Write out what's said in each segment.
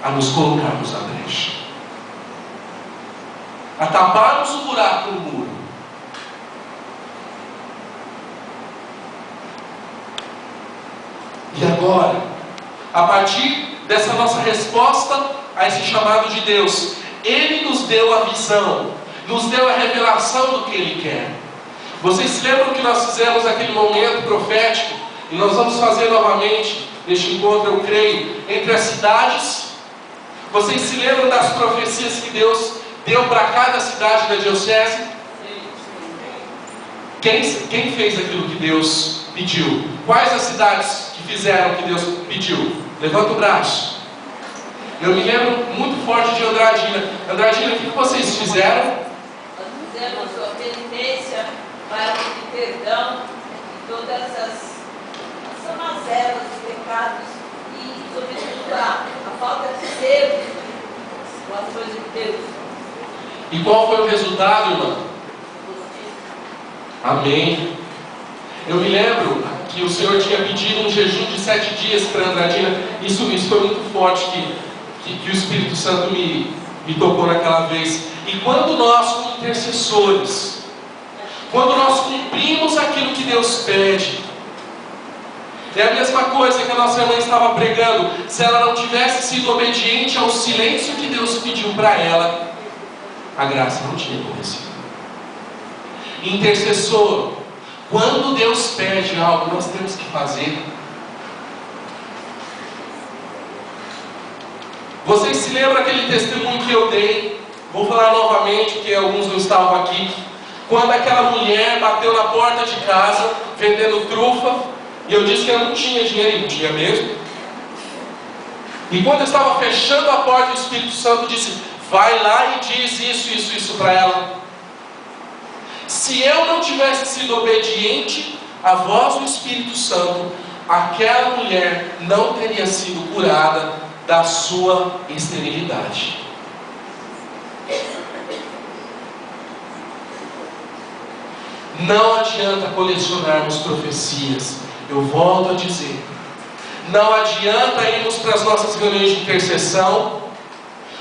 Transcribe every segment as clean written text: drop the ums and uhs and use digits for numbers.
a nos colocarmos na brecha, a taparmos o buraco no muro. E agora, a partir dessa nossa resposta a esse chamado de Deus, Ele nos deu a visão, nos deu a revelação do que Ele quer. Vocês se lembram que nós fizemos aquele momento profético, e nós vamos fazer novamente neste encontro, eu creio, entre as cidades? Vocês se lembram das profecias que Deus deu para cada cidade da diocese? Quem fez aquilo que Deus pediu? Quais as cidades que fizeram o que Deus pediu? Levanta o braço. Eu me lembro muito forte de Andradina. Andradina, o que vocês fizeram? Nós fizemos a penitência para o perdão de todas as mazelas, os pecados e, sobretudo, a falta de ser com as coisas de Deus. E qual foi o resultado, irmã? Amém. Eu me lembro que o Senhor tinha pedido um jejum de 7 dias para Andradina. Isso foi muito forte que o Espírito Santo me tocou naquela vez. E quando nós, como intercessores, quando nós cumprimos aquilo que Deus pede, é a mesma coisa que a nossa irmã estava pregando. Se ela não tivesse sido obediente ao silêncio que Deus pediu para ela, a graça não tinha acontecido. Intercessor, quando Deus pede algo, nós temos que fazer. Vocês se lembram aquele testemunho que eu dei? Vou falar novamente, porque alguns não estavam aqui. Quando aquela mulher bateu na porta de casa, vendendo trufa, e eu disse que ela não tinha dinheiro, e não tinha mesmo. E quando eu estava fechando a porta, o Espírito Santo disse: vai lá e diz isso para ela. Se eu não tivesse sido obediente à voz do Espírito Santo, aquela mulher não teria sido curada da sua esterilidade. Não adianta colecionarmos profecias. Eu volto a dizer, não adianta irmos para as nossas reuniões de intercessão,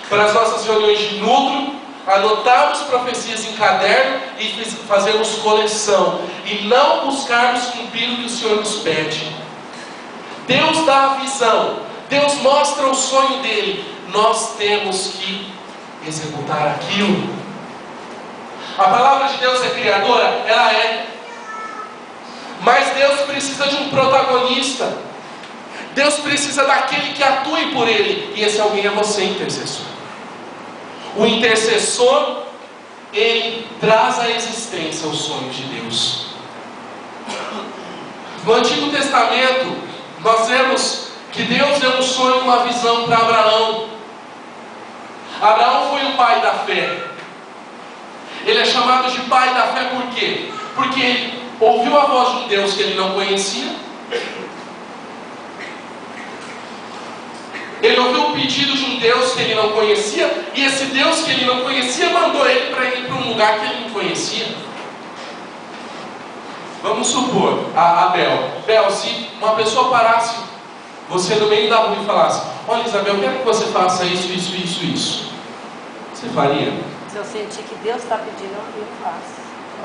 para as nossas reuniões de núcleo, anotarmos profecias em caderno e fazermos coleção, e não buscarmos cumprir o que o Senhor nos pede. Deus dá a visão, Deus mostra o sonho dele, nós temos que executar aquilo. A palavra de Deus é criadora? Ela é. Mas Deus precisa de um protagonista. Deus precisa daquele que atue por ele. E esse alguém é você, intercessor. O intercessor, ele traz à existência os sonhos de Deus. No Antigo Testamento, nós vemos que Deus deu um sonho, uma visão para Abraão. Abraão foi o pai da fé. Ele é chamado de pai da fé por quê? Porque ele ouviu a voz de um Deus que ele não conhecia. Ele ouviu o pedido de um Deus que ele não conhecia. E esse Deus que ele não conhecia mandou ele para ir para um lugar que ele não conhecia. Vamos supor, Bel, se uma pessoa parasse você no meio da rua e falasse: olha, Isabel, eu quero que você faça isso. Você faria? Se eu sentir que Deus está pedindo, eu faço.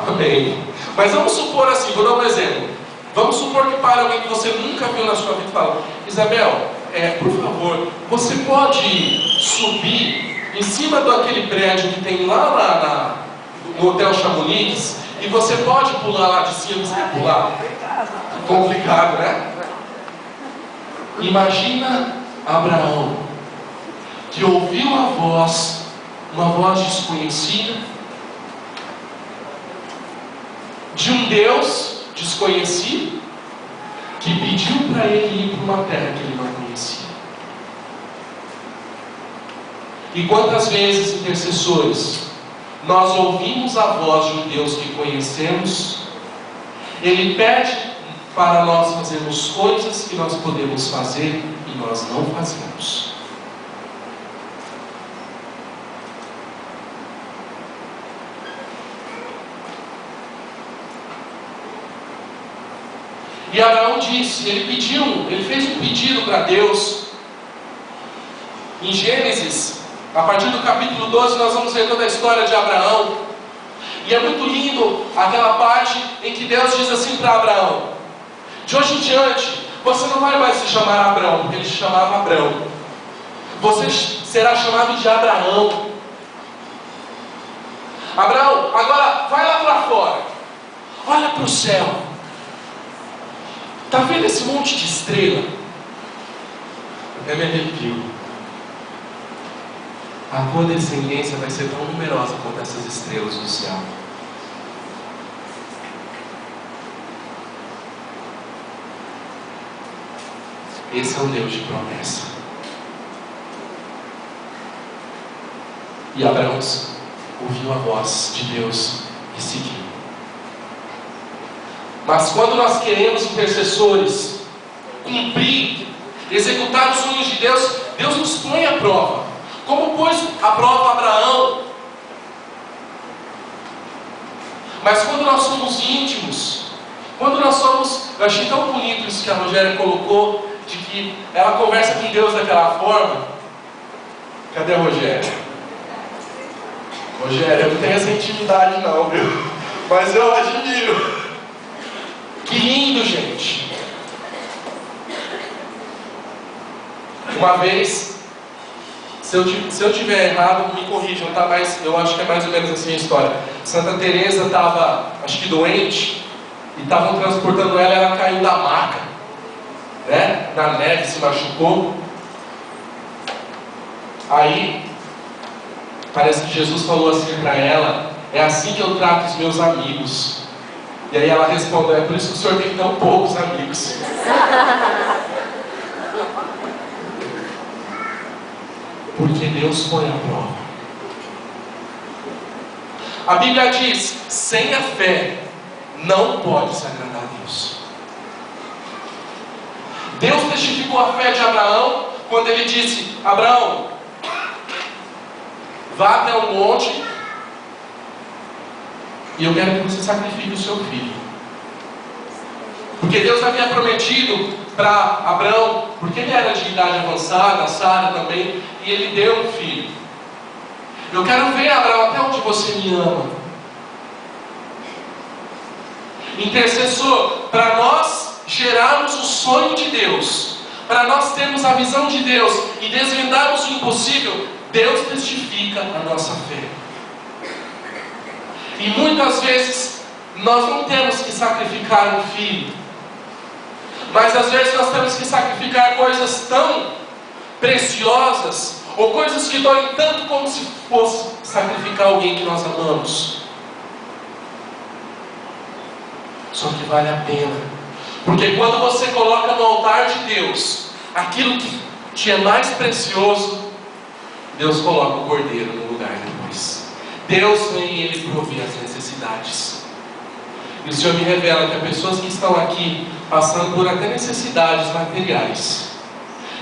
Amém. Mas vamos supor assim, vou dar um exemplo. Vamos supor que para alguém que você nunca viu na sua vida e fala: Isabel, por favor, você pode subir em cima daquele prédio que tem lá no Hotel Chamonix, e você pode pular lá de cima. Você quer pular? Complicado, né? Imagina Abraão, que ouviu a voz, uma voz desconhecida, de um Deus desconhecido, que pediu para ele ir para uma terra que ele não conhecia. E quantas vezes, intercessores, nós ouvimos a voz de um Deus que conhecemos, Ele pede para nós fazermos coisas que nós podemos fazer e nós não fazemos. E Abraão disse, ele fez um pedido para Deus. Em Gênesis, a partir do capítulo 12, nós vamos ver toda a história de Abraão. E é muito lindo aquela parte em que Deus diz assim para Abraão: de hoje em diante, você não vai mais se chamar Abraão, porque ele se chamava Abrão. Você será chamado de Abraão. Abraão, agora vai lá para fora. Olha para o céu. Está vendo esse monte de estrela? Até me arrepio. A tua descendência vai ser tão numerosa quanto essas estrelas do céu. Esse é um Deus de promessa. E Abraão ouviu a voz de Deus e seguiu. Mas quando nós queremos, intercessores, cumprir, executar os sonhos de Deus, Deus nos põe à prova. Como pôs à prova Abraão. Mas quando nós somos íntimos, quando nós somos... Eu achei tão bonito isso que a Rogéria colocou, de que ela conversa com Deus daquela forma. Cadê a Rogéria? Rogéria, eu não tenho essa intimidade não, viu? Mas eu admiro. Que lindo, gente. Uma vez, se eu tiver errado, me corrijam, tá? Mas eu acho que é mais ou menos assim a história. Santa Teresa estava, acho que doente, e estavam transportando ela, ela caiu da maca, né? Na neve, se machucou. Aí, parece que Jesus falou assim para ela: é assim que eu trato os meus amigos. E aí ela respondeu: é por isso que o senhor tem tão poucos amigos. Porque Deus põe a prova. A Bíblia diz: sem a fé não pode se agradar a Deus. Deus testificou a fé de Abraão quando ele disse: Abraão, vá até o monte e eu quero que você sacrifique o seu filho. Porque Deus havia prometido para Abraão, porque ele era de idade avançada, Sara também, e ele deu um filho. Eu quero ver, Abraão, até onde você me ama. Intercessor, para nós gerarmos o sonho de Deus, para nós termos a visão de Deus e desvendarmos o impossível, Deus testifica a nossa fé. E muitas vezes nós não temos que sacrificar um filho, mas às vezes nós temos que sacrificar coisas tão preciosas, ou coisas que doem tanto como se fosse sacrificar alguém que nós amamos. Só que vale a pena, porque quando você coloca no altar de Deus aquilo que te é mais precioso, Deus coloca o cordeiro no lugar depois. Deus vem e Ele provê as necessidades. E o Senhor me revela que há pessoas que estão aqui passando por até necessidades materiais.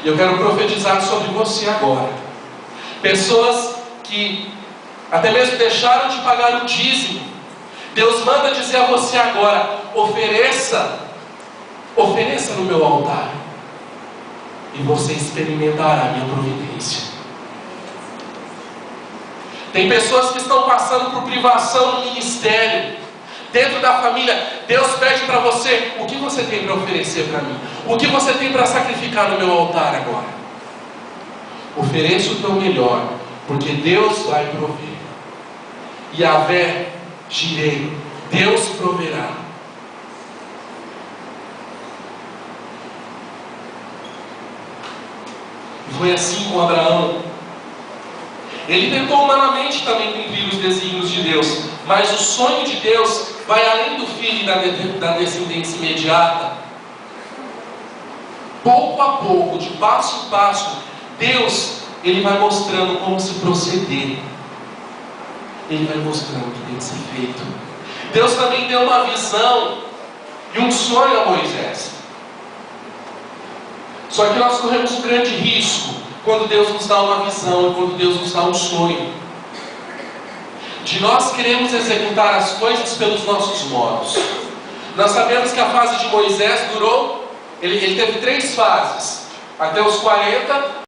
E eu quero profetizar sobre você agora. Pessoas que até mesmo deixaram de pagar o dízimo. Deus manda dizer a você agora: ofereça no meu altar, e você experimentará a minha providência. Tem pessoas que estão passando por privação no ministério, dentro da família. Deus pede para você: o que você tem para oferecer para mim? O que você tem para sacrificar no meu altar agora? Ofereça o teu melhor, porque Deus vai prover. Yahvé Jireh, Deus proverá. E foi assim com Abraão. Ele tentou humanamente também cumprir os desígnios de Deus, mas o sonho de Deus vai além do filho e da descendência imediata. Pouco a pouco, de passo em passo, Deus, Ele vai mostrando como se proceder. Ele vai mostrando o que tem que ser feito. Deus também deu uma visão e um sonho a Moisés. Só que nós corremos um grande risco quando Deus nos dá uma visão e quando Deus nos dá um sonho, de nós queremos executar as coisas pelos nossos modos. Nós sabemos que a fase de Moisés durou, ele teve 3 fases, até os 40,